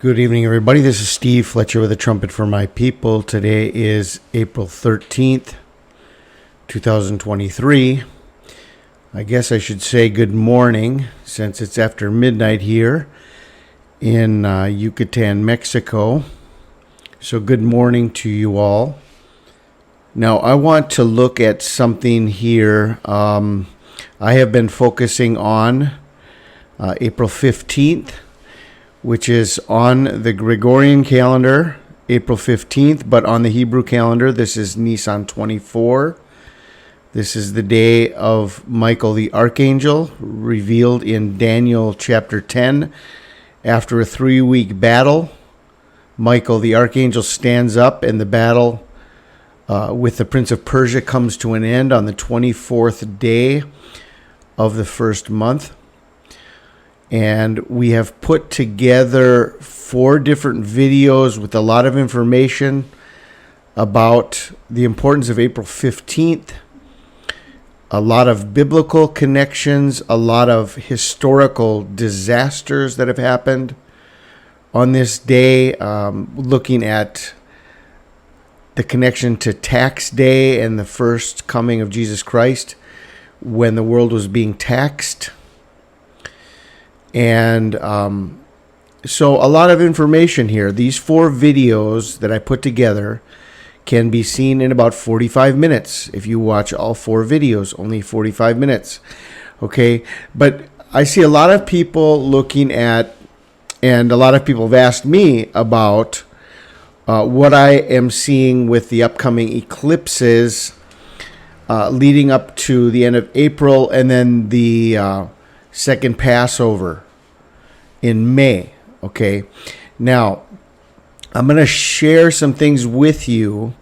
Good evening, everybody. This is Steve Fletcher with a trumpet for my people. Today is April 13th, 2023. I guess I should say good morning since it's after midnight here in Yucatan, Mexico. So good morning to you all. Now, I want to look at something here. I have been focusing on April 15th, which is on the Gregorian calendar, April 15th, but on the Hebrew calendar, this is Nisan 24. This is the day of Michael the Archangel, revealed in Daniel chapter 10. After a 3-week battle, Michael the Archangel stands up, and the battle with the Prince of Persia comes to an end on the 24th day of the first month. And we have put together 4 different videos with a lot of information about the importance of April 15th, a lot of biblical connections, a lot of historical disasters that have happened on this day, looking at the connection to tax day and the first coming of Jesus Christ when the world was being taxed. And so a lot of information here. These 4 videos that I put together can be seen in about 45 minutes. If you watch all 4 videos, only 45 minutes. Okay, but I see a lot of people looking at, and a lot of people have asked me about what I am seeing with the upcoming eclipses leading up to the end of April, and then the second Passover in May. Okay, now I'm going to share some things with you,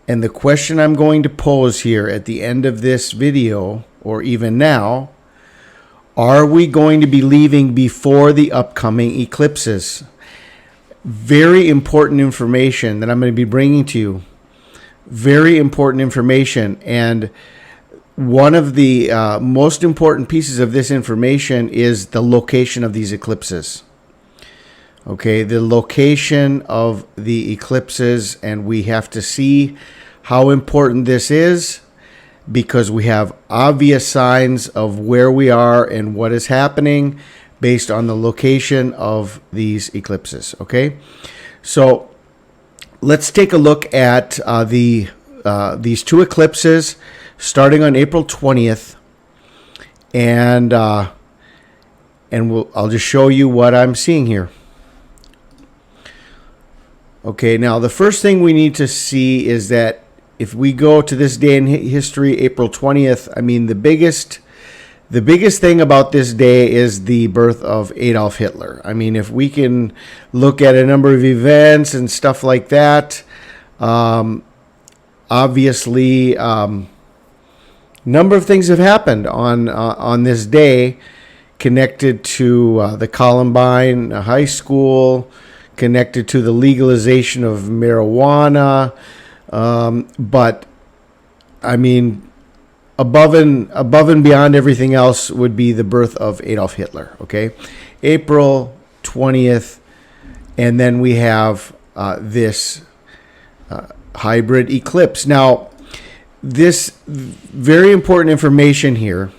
and the question I'm going to pose here at the end of this video, or even now, are we going to be leaving before the upcoming eclipses? Very important information that I'm going to be bringing to you. Very important information, and one of the most important pieces of this information is the location of these eclipses. Okay, the location of the eclipses, and we have to see how important this is because we have obvious signs of where we are and what is happening based on the location of these eclipses. Okay, so let's take a look at these 2 eclipses starting on April 20th, and I'll just show you what I'm seeing here. Okay, now the first thing we need to see is that if we go to this day in history, April 20th, I mean the biggest thing about this day is the birth of Adolf Hitler. I mean, if we can look at a number of events and stuff like that, obviously, number of things have happened on this day connected to the Columbine High School, connected to the legalization of marijuana, but I mean, above and beyond everything else would be the birth of Adolf Hitler. Okay, April 20th, and then we have this hybrid eclipse. Now, this very important information here,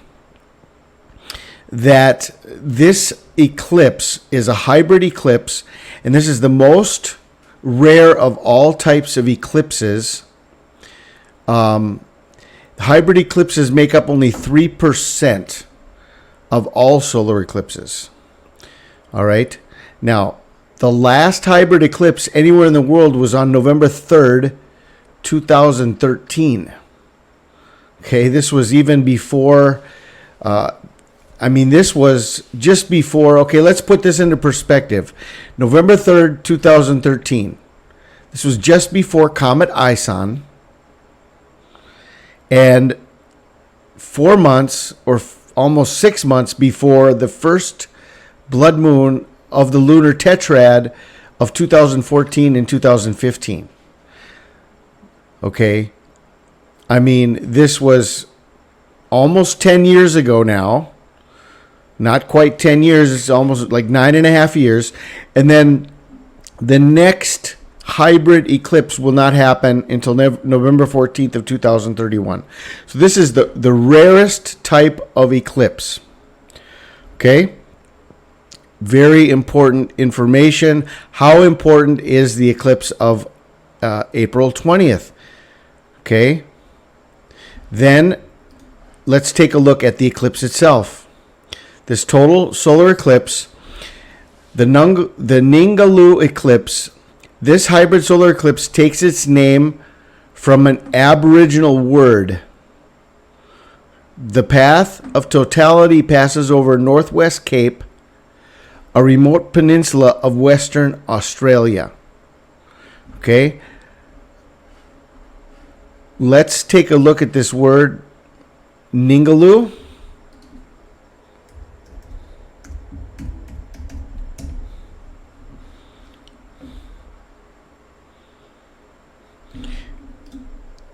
that this eclipse is a hybrid eclipse, and this is the most rare of all types of eclipses. Hybrid eclipses make up only 3% of all solar eclipses. All right. Now, the last hybrid eclipse anywhere in the world was on November 3rd, 2013. Okay, this was even before, this was just before, okay, let's put this into perspective. November 3rd, 2013. This was just before Comet Nisan, and 4 months or almost 6 months before the first blood moon of the lunar tetrad of 2014 and 2015. Okay, I mean, this was almost 10 years ago now. Not quite 10 years. It's almost like 9.5 years. And then The next hybrid eclipse will not happen until November 14th of 2031. So this is the rarest type of eclipse. Okay? Very important information. How important is the eclipse of April 20th? Okay? Then let's take a look at the eclipse itself. This total solar eclipse, the Ningaloo eclipse, this hybrid solar eclipse takes its name from an Aboriginal word. The path of totality passes over Northwest Cape, a remote peninsula of Western Australia. Okay? Let's take a look at this word, Ningaloo.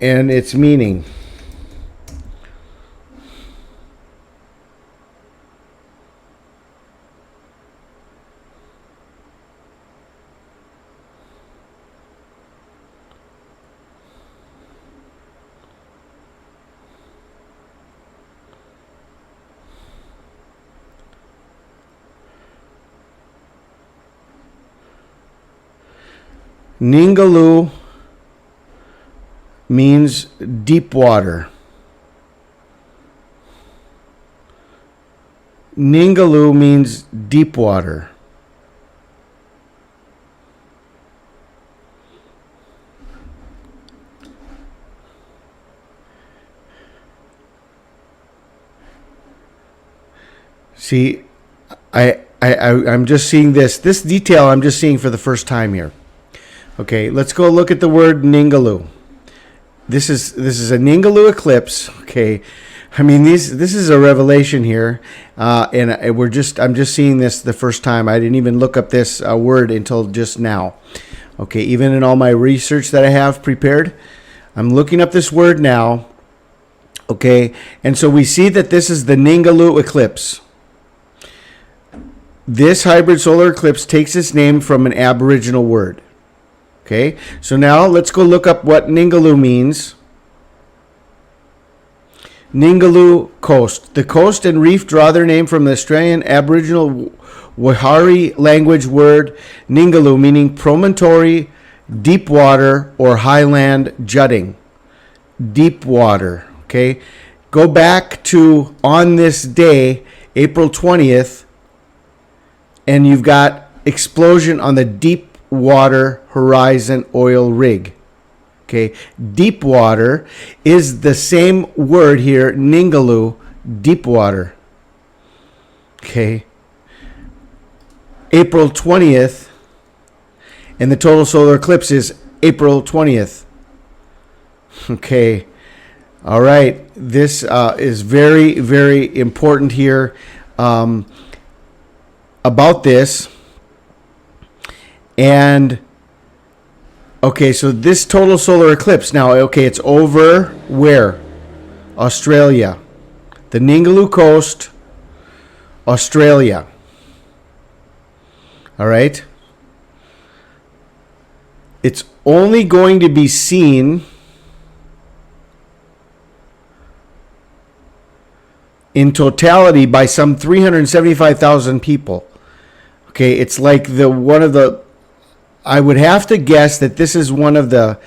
And its meaning. Ningaloo means deep water. Ningaloo means deep water. See, I'm just seeing this detail I'm just seeing for the first time here. Okay, let's go look at the word Ningaloo. This is a Ningaloo eclipse. Okay, I mean this is a revelation here, and I'm just seeing this the first time. I didn't even look up this word until just now. Okay, even in all my research that I have prepared, I'm looking up this word now. Okay, and so we see that this is the Ningaloo eclipse. This hybrid solar eclipse takes its name from an Aboriginal word. Okay, so now let's go look up what Ningaloo means. Ningaloo coast. The coast and reef draw their name from the Australian Aboriginal Wihari language word Ningaloo, meaning promontory, deep water, or highland jutting. Deep water. Okay, go back to on this day, April 20th, and you've got explosion on the deep water horizon oil rig. Okay, deep water is the same word here, Ningaloo, deep water. Okay, April 20th, and the total solar eclipse is April 20th. Okay, all right, this is very, very important here about this. And okay, so this total solar eclipse now, okay, it's over where? Australia. The Ningaloo coast, Australia. All right. It's only going to be seen in totality by some 375,000 people. Okay, it's like I would have to guess that this is one of the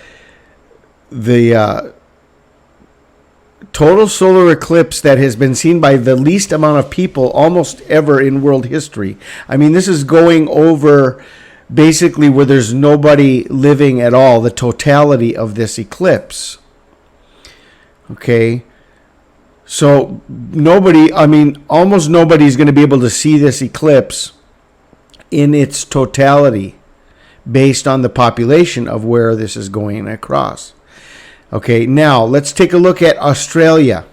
total solar eclipse that has been seen by the least amount of people almost ever in world history. I mean, this is going over basically where there's nobody living at all, the totality of this eclipse. Okay, so almost nobody's going to be able to see this eclipse in its totality, based on the population of where this is going across. Okay, now let's take a look at Australia.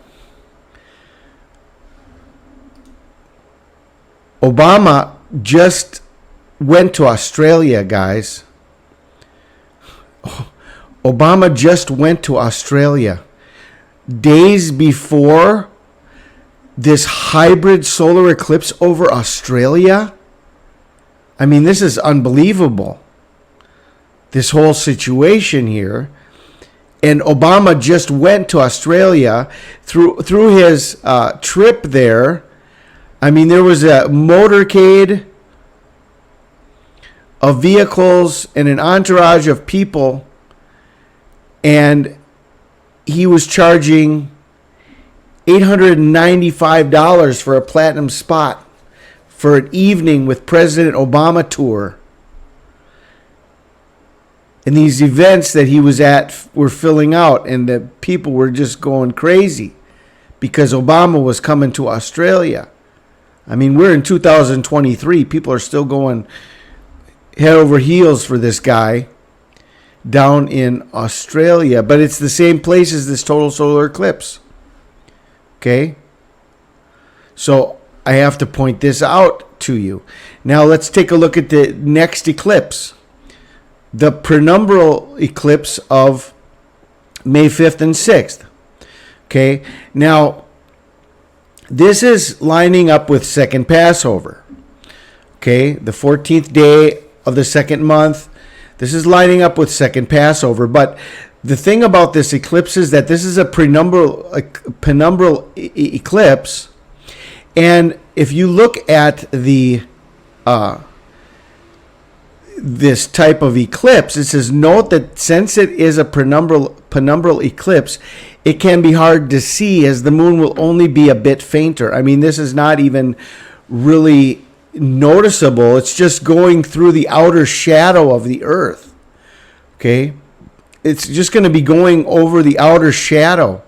Obama just went to Australia, guys. Obama just went to Australia days before this hybrid solar eclipse over Australia. I mean, this is unbelievable. this whole situation here. And Obama just went to Australia through his trip there. I mean, there was a motorcade of vehicles and an entourage of people, and he was charging $895 for a platinum spot for an evening with President Obama tour. And these events that he was at were filling out, and the people were just going crazy because Obama was coming to Australia. I mean, we're in 2023. People are still going head over heels for this guy down in Australia. But it's the same place as this total solar eclipse. Okay? So I have to point this out to you. Now let's take a look at the next eclipse. The penumbral eclipse of May 5th and 6th. Okay? Now, this is lining up with second Passover. Okay? The 14th day of the second month. This is lining up with second Passover. But the thing about this eclipse is that this is a penumbral eclipse. And if you look at the this type of eclipse, it says, note that since it is a penumbral eclipse, it can be hard to see as the moon will only be a bit fainter. I mean, this is not even really noticeable. It's just going through the outer shadow of the earth. Okay? It's just going to be going over the outer shadow.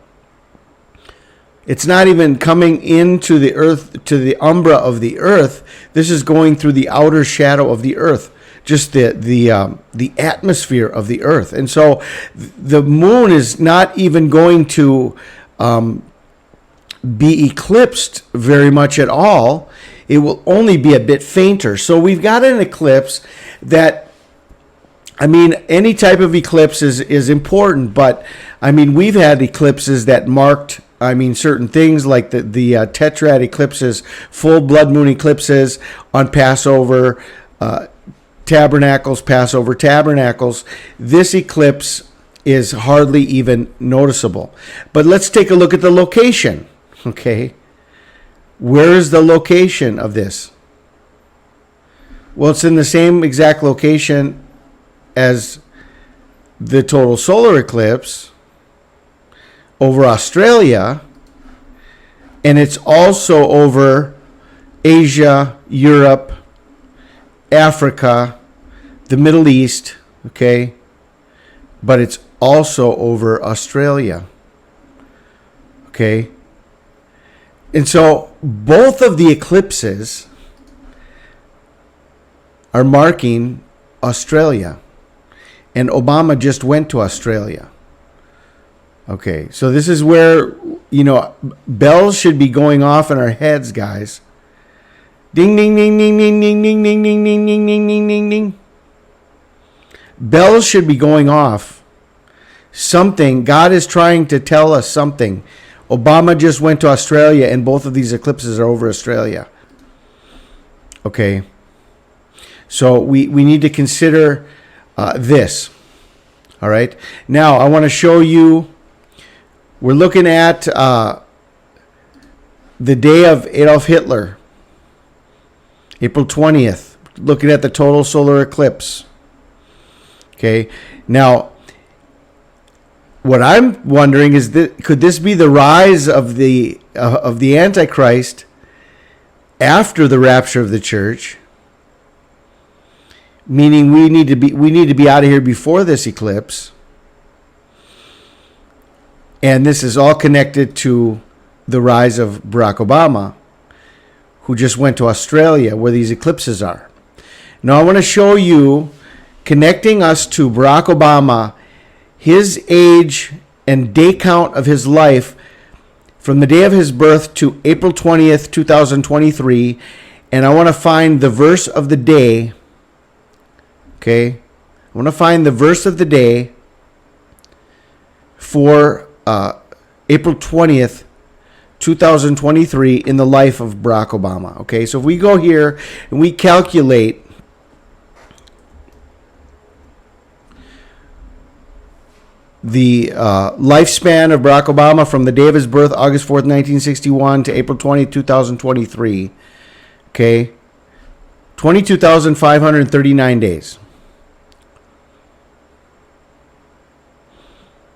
It's not even coming into the earth, to the umbra of the earth. This is going through the outer shadow of the earth. Just the atmosphere of the earth. And so the moon is not even going to be eclipsed very much at all. It will only be a bit fainter. So we've got an eclipse that, I mean, any type of eclipse is important, but I mean, we've had eclipses that marked, I mean, certain things like the tetrad eclipses, full blood moon eclipses on Passover, tabernacles, Passover tabernacles. This eclipse is hardly even noticeable. But let's take a look at the location. Okay. Where is the location of this? Well, it's in the same exact location as the total solar eclipse over Australia, and it's also over Asia, Europe, Africa, the Middle East, okay? But it's also over Australia, okay? And so both of the eclipses are marking Australia. And Obama just went to Australia. Okay, so this is where, you know, bells should be going off in our heads, guys. Ding, ding, ding, ding, ding, ding, ding, ding, ding, ding, ding, ding, ding, ding, ding. Bells should be going off. Something, God is trying to tell us something. Obama just went to Australia, and both of these eclipses are over Australia. Okay. So we need to consider this. All right. Now, I want to show you, we're looking at the day of Adolf Hitler, April 20th, looking at the total solar eclipse. Okay. Now, what I'm wondering is that could this be the rise of the Antichrist after the rapture of the church? Meaning we need to be out of here before this eclipse. And this is all connected to the rise of Barack Obama, who just went to Australia where these eclipses are. Now I want to show you, connecting us to Barack Obama, his age and day count of his life from the day of his birth to April 20th, 2023. And I want to find the verse of the day. Okay. I want to find the verse of the day for April 20th, 2023 in the life of Barack Obama. Okay. So if we go here and we calculate the lifespan of Barack Obama from the day of his birth, August 4th, 1961, to April 20th, 2023. Okay. 22,539 days.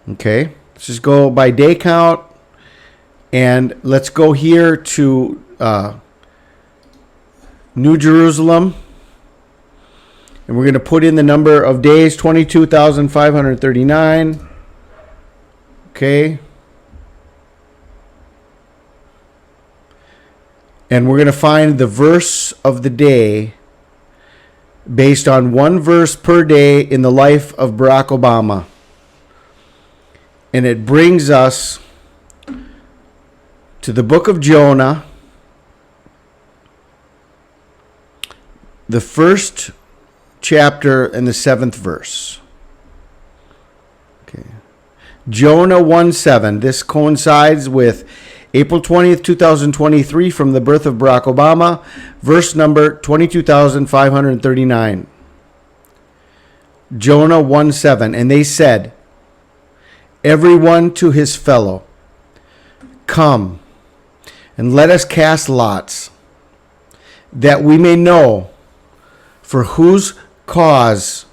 Okay. Let's just go by day count. And let's go here to New Jerusalem. And we're going to put in the number of days, 22,539. Okay. And we're going to find the verse of the day based on one verse per day in the life of Barack Obama. And it brings us to the book of Jonah, the first chapter and the 7th verse. Okay. Jonah 1:7. This coincides with April 20th, 2023, from the birth of Barack Obama, verse number 22,539. Jonah 1:7. And they said, everyone to his fellow, come, and let us cast lots, that we may know for whose cause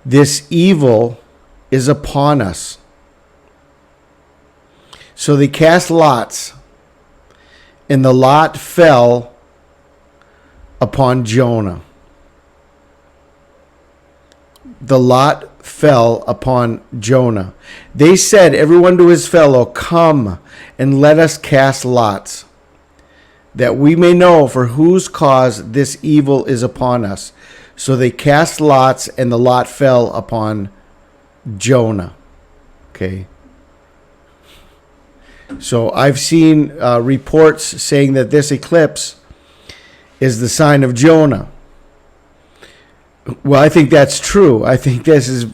this evil is upon us. So they cast lots, and the lot fell upon Jonah. The lot fell upon Jonah. They said, everyone to his fellow, come and let us cast lots, that we may know for whose cause this evil is upon us. So they cast lots, and the lot fell upon Jonah. Okay. So I've seen reports saying that this eclipse is the sign of Jonah. Well, I think that's true. I think this is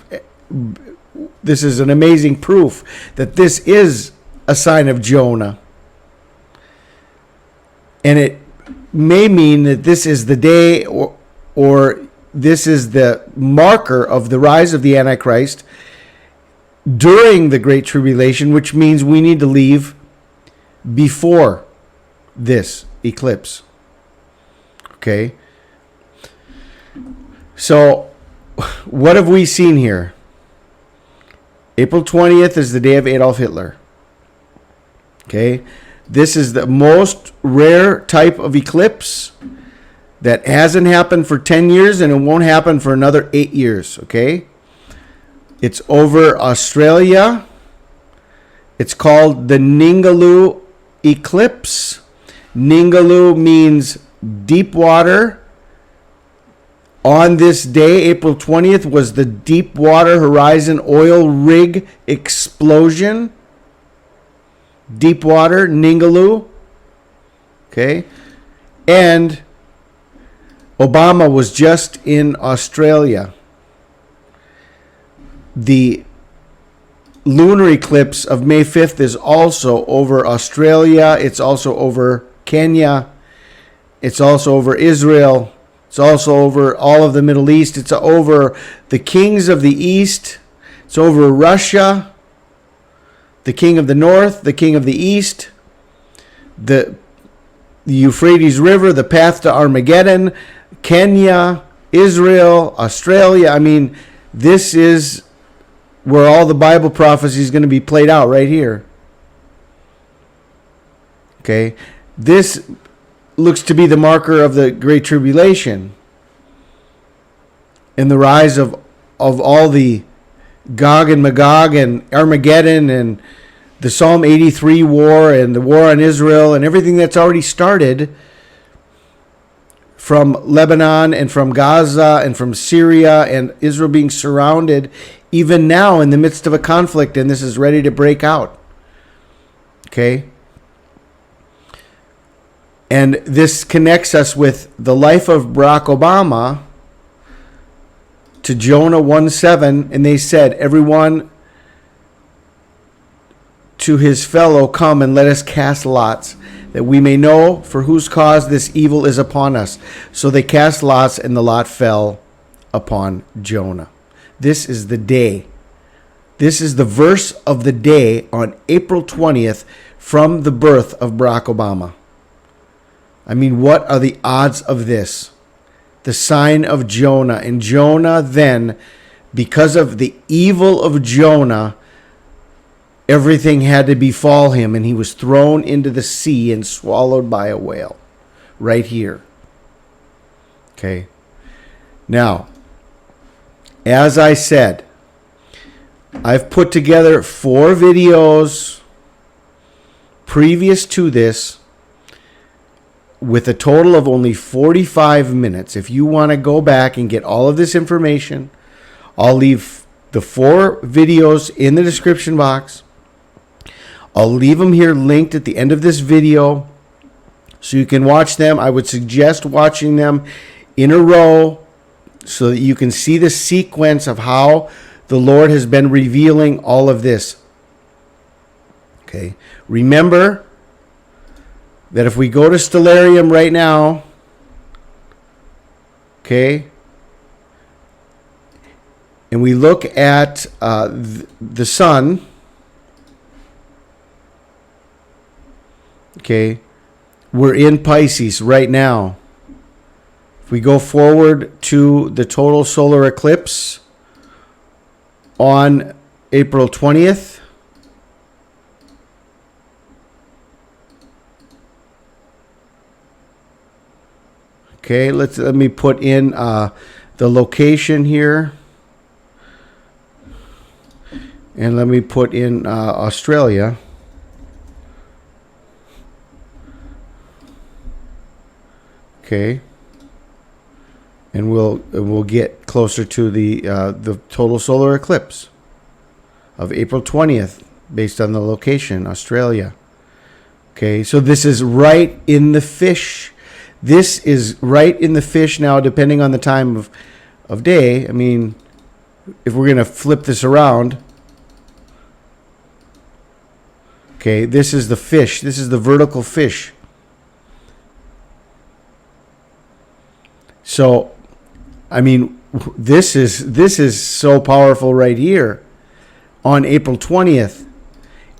an amazing proof that this is a sign of Jonah. And it may mean that this is the day or this is the marker of the rise of the Antichrist during the Great Tribulation, which means we need to leave before this eclipse. Okay? So, what have we seen here? April 20th is the day of Adolf Hitler. Okay? This is the most rare type of eclipse that hasn't happened for 10 years, and it won't happen for another 8 years. Okay? It's over Australia. It's called the Ningaloo eclipse. Ningaloo means deep water. On this day, April 20th, was the Deepwater Horizon oil rig explosion. Deepwater, Ningaloo. Okay. And Obama was just in Australia. The lunar eclipse of May 5th is also over Australia. It's also over Kenya. It's also over Israel. It's also over all of the Middle East. It's over the kings of the East. It's over Russia, the king of the North, the king of the East, the Euphrates River, the path to Armageddon, Kenya, Israel, Australia. I mean, this is where all the Bible prophecy is going to be played out right here. Okay? This looks to be the marker of the Great Tribulation and the rise of all the Gog and Magog and Armageddon and the Psalm 83 war and the war on Israel and everything that's already started from Lebanon and from Gaza and from Syria and Israel being surrounded even now in the midst of a conflict, and this is ready to break out. Okay? And this connects us with the life of Barack Obama to Jonah 1:7, and they said, everyone to his fellow, come and let us cast lots, that we may know for whose cause this evil is upon us. So they cast lots, and the lot fell upon Jonah. This is the day This is the verse of the day on April 20th from the birth of Barack Obama. I mean, what are the odds of this? The sign of Jonah. And Jonah then, because of the evil of Jonah, everything had to befall him, and he was thrown into the sea and swallowed by a whale. Right here. Okay. Now, as I said, I've put together 4 videos previous to this with a total of only 45 minutes. If you want to go back and get all of this information, I'll leave the 4 videos in the description box. I'll leave them here linked at the end of this video so you can watch them. I would suggest watching them in a row so that you can see the sequence of how the Lord has been revealing all of this. Okay. Remember that if we go to Stellarium right now, okay, and we look at the sun, okay, we're in Pisces right now. If we go forward to the total solar eclipse on April 20th, okay, let me put in the location here, and let me put in Australia. Okay, and we'll get closer to the total solar eclipse of April 20th based on the location, Australia. Okay, so this is right in the fish. This is right in the fish now, depending on the time of day. I mean, if we're going to flip this around, okay, this is the fish. This is the vertical fish. So, I mean, this is so powerful right here on April 20th.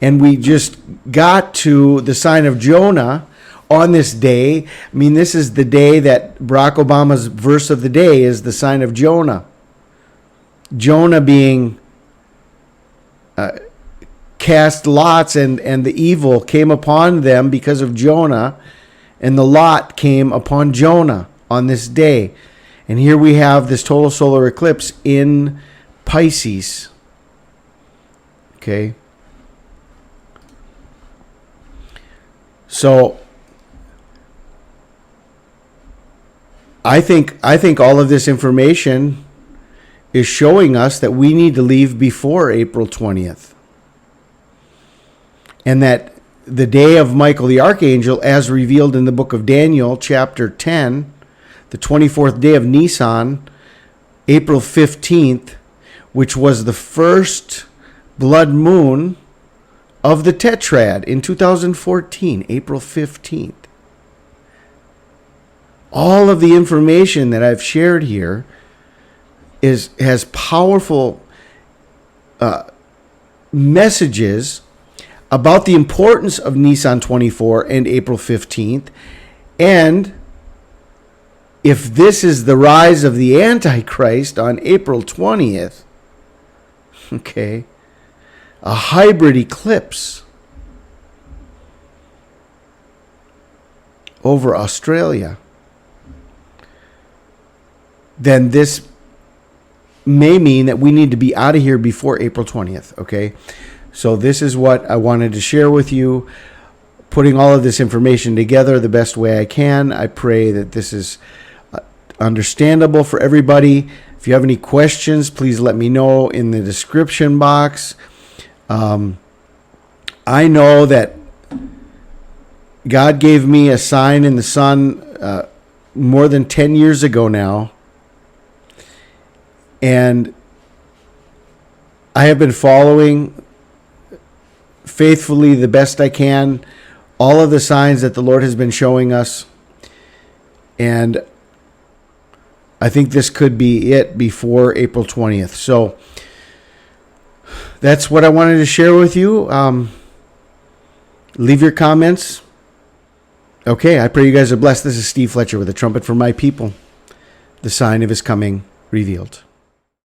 And we just got to the sign of Jonah on this day. I mean, this is the day that Barack Obama's verse of the day is the sign of Jonah. Jonah being cast lots, and the evil came upon them because of Jonah, and the lot came upon Jonah on this day. And here we have this total solar eclipse in Pisces. Okay. So I think all of this information is showing us that we need to leave before April 20th. And that the day of Michael the Archangel, as revealed in the book of Daniel, chapter 10, the 24th day of Nisan, April 15th, which was the first blood moon of the tetrad in 2014, April 15th. All of the information that I've shared here has powerful messages about the importance of Nisan 24 and April 15th. And if this is the rise of the Antichrist on April 20th, okay, a hybrid eclipse over Australia, then this may mean that we need to be out of here before April 20th, okay? So this is what I wanted to share with you, putting all of this information together the best way I can. I pray that this is understandable for everybody. If you have any questions, please let me know in the description box. I know that God gave me a sign in the sun more than 10 years ago now. And I have been following faithfully the best I can all of the signs that the Lord has been showing us. And I think this could be it before April 20th. So that's what I wanted to share with you. Leave your comments. Okay, I pray you guys are blessed. This is Steve Fletcher with a trumpet for my people, the sign of his coming revealed.